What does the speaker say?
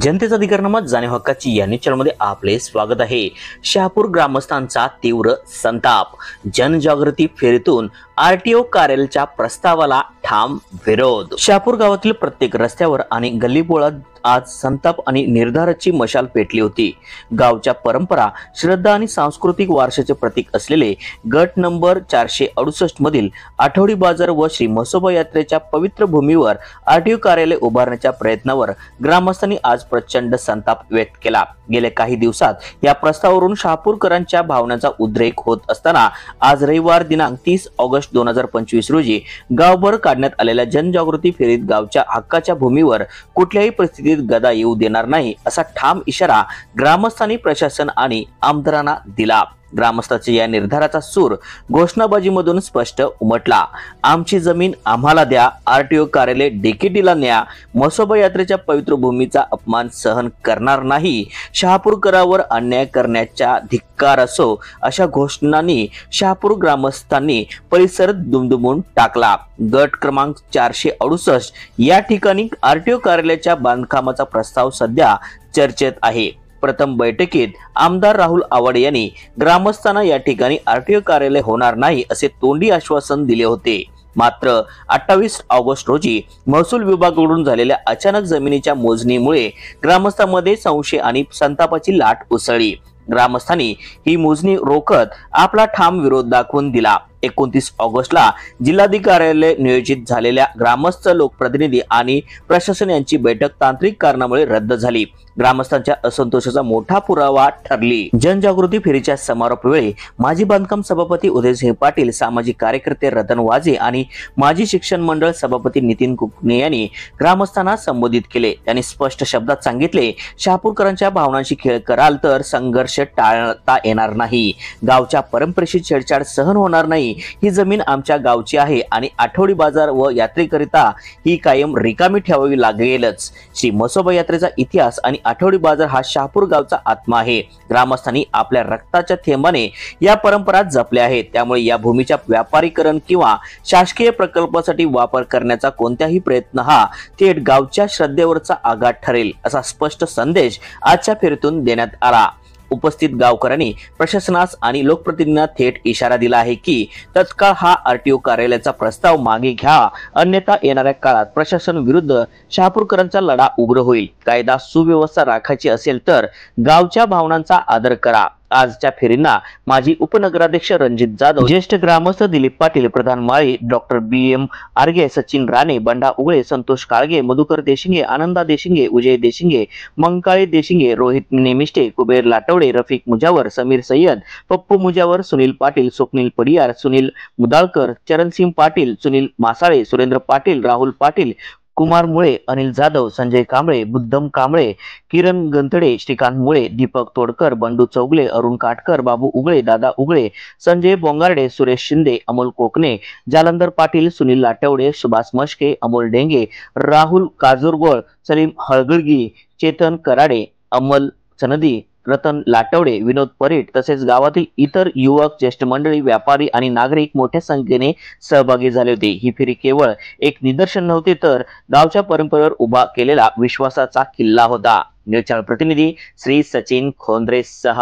जनतेचा अधिकारनामा जाणीव हक्काची या चॅनलमध्ये आपले स्वागत आहे। शहापूर ग्रामस्थांचा तीव्र संताप, जनजागृती फेरीतून आरटीओ कार्यालयाच्या प्रस्तावाला ठाम विरोध। शहापूर गावातील प्रत्येक रस्त्यावर आणि गल्लीबोळात आज संताप आणि निर्धाराची मशाल पेटली होती। गावच्या परंपरा, श्रद्धा आणि सांस्कृतिक वारशाचे प्रतीक असलेले गट नंबर 468 मधील आठवडी बाजार व श्री म्हसोबा यात्रेच्या पवित्र भूमीवर आरटीओ कार्यालय उभारण्याच्या प्रयत्नावर ग्रामस्थांनी आज प्रचंड संताप व्यक्त केला। गेल्या काही दिवसात या प्रस्तावावरून शहापूरकरांच्या भावनांचा उद्रेक होत असताना आज रविवार दिनांक 30 ऑगस्ट 2025 रोजी गावभर काढण्यात आलेल्या जनजागृती फेरीत गावच्या हक्काच्या भूमीवर कुठल्याही परिस्थितीत गदा येऊ देणार नाही असा ठाम इशारा ग्रामस्थांनी प्रशासन आणि आमदारांना दिला। ग्रामस्थांच्या या निर्धाराचा सूर घोषणाबाजीमधून स्पष्ट उमटला। आमची जमीन आम्हाला द्या, आरटीओ कार्यालय डीकेटीला न्या, म्हसोबा यात्रेच्या पवित्र भूमीचा अपमान सहन करणार नाही, शहापूरकरावर अन्याय करण्याचा धिक्कार असो, अशा घोषणांनी शहापूर ग्रामस्थांनी परिसर दुमदुमून टाकला। गट क्रमांक 468 या ठिकाणी आरटीओ कार्यालयाच्या बांधकामाचा प्रस्ताव सध्या चर्चेत आहे। प्रथम बैठकीत आमदार राहुल आवाडे यांनी ग्रामस्थांना या ठिकाणी आरटीओ कार्यालय होणार नाही असे तोंडी आश्वासन दिले होते। मात्र 28 ऑगस्ट रोजी महसूल विभागाकडून झालेल्या अचानक जमिनीच्या मोजणीमुळे ग्रामस्थांमध्ये संशय आणि संतापाची लाट उसळली। ग्रामस्थांनी ही मोजणी रोखत आपला ठाम विरोध दाखवून दिला। 29 ऑगस्टला जिल्हाधिकारी नियोजित झालेल्या ग्रामस्थ, लोकप्रतिनिधी आणि प्रशासन यांची बैठक तांत्रिक कारणामुळे रद्द झाली। ग्रामस्थांच्या असंतोषाचा मोठा पुरावा ठरली। जनजागृती फेरीच्या समारोप वेळी माजी बांधकाम सभापती उदयसिंह पाटील, सामाजिक कार्यकर्ते रतन वाजे आणि माजी शिक्षण मंडळ सभापती नितीन कुकणे यांनी ग्रामस्थांना संबोधित केले। त्यांनी स्पष्ट शब्दात सांगितले, शहापूरकरांच्या भावनांशी खेळ कराल तर संघर्ष टाळता येणार नाही। गावच्या परंपरेशी छेडछाड सहन होणार नाही। ही जमीन आमच्या गावची आहे आणि आठवडी बाजार व यात्रेकरिता ही कायम रिकामी ठेवावी लागेलच। श्री म्हसोबा यात्रेचा इतिहास आणि आठवडी बाजार हा शहापूर गावचा आत्मा आहे। ग्रामस्थांनी आपल्या रक्ताच्या थेंबाने या परंपरा जपल्या आहेत, त्यामुळे या भूमीच्या व्यापारीकरण किंवा शासकीय प्रकल्पासाठी वापर करण्याचा कोणताही प्रयत्न हा थेट गावच्या श्रद्धेवरचा आघात ठरेल, असा स्पष्ट संदेश आजच्या फेरीतून देण्यात आला। उपस्थित गावकऱ्यांनी प्रशासनास आणि लोकप्रतिनिधींना थेट इशारा दिला आहे की तत्काळ हा आरटीओ कार्यालयाचा प्रस्ताव मागे घ्या, अन्यथा येणाऱ्या काळात प्रशासन विरुद्ध शहापूरकरांचा लढा उग्र होईल। कायदा सुव्यवस्था राखायची असेल तर गावच्या भावनांचा आदर करा। आजच्या फेरींना माजी उपनगराध्यक्ष रणजित जाधव, ज्येष्ठ ग्रामस्थ दिलीप पाटील, प्रधान माळी, डॉक्टर BM आर्गे, सचिन राणे, बंडा उगळे, संतोष काळगे, मधुकर देशिंगे, आनंदा देशिंगे, उजय देशिंगे, मंकाळे देशिंगे, रोहित नेमिष्टे, कुबेर लाटवडे, रफिक मुजावर, समीर सय्यद, पप्पू मुजावर, सुनील पाटील, स्वप्नील पडियार, सुनील मुदाळकर, चरणसिंह पाटील, सुनील मासाळे, सुरेंद्र पाटील, राहुल पाटील, कुमार मुळे, अनिल जाधव, संजय कांबळे, बुद्धम कांबळे, किरण गंतडे, श्रीकांत मुळे, दीपक तोडकर, बंडू चौगले, अरुण काटकर, बाबू उगळे, दादा उगळे, संजय बोंगारडे, सुरेश शिंदे, अमोल कोकणे, जालंधर पाटील, सुनील लाटवडे, सुभाष मस्के, अमोल डेंगे, राहुल काजूरगोळ, सलीम हळगळगी, चेतन कराडे, अमल सनदी, रतन लाटवडे, विनोद परीट तसेच गावातील इतर युवक, ज्येष्ठ मंडळी, व्यापारी आणि नागरिक मोठ्या संख्येने सहभागी झाले होते। ही फेरी केवळ एक निदर्शन नव्हते, तर गावच्या परंपरेवर उभा केलेला विश्वासाचा किल्ला होता। न्यूज चॅनल प्रतिनिधी श्री सचिन खोंद्रे सह।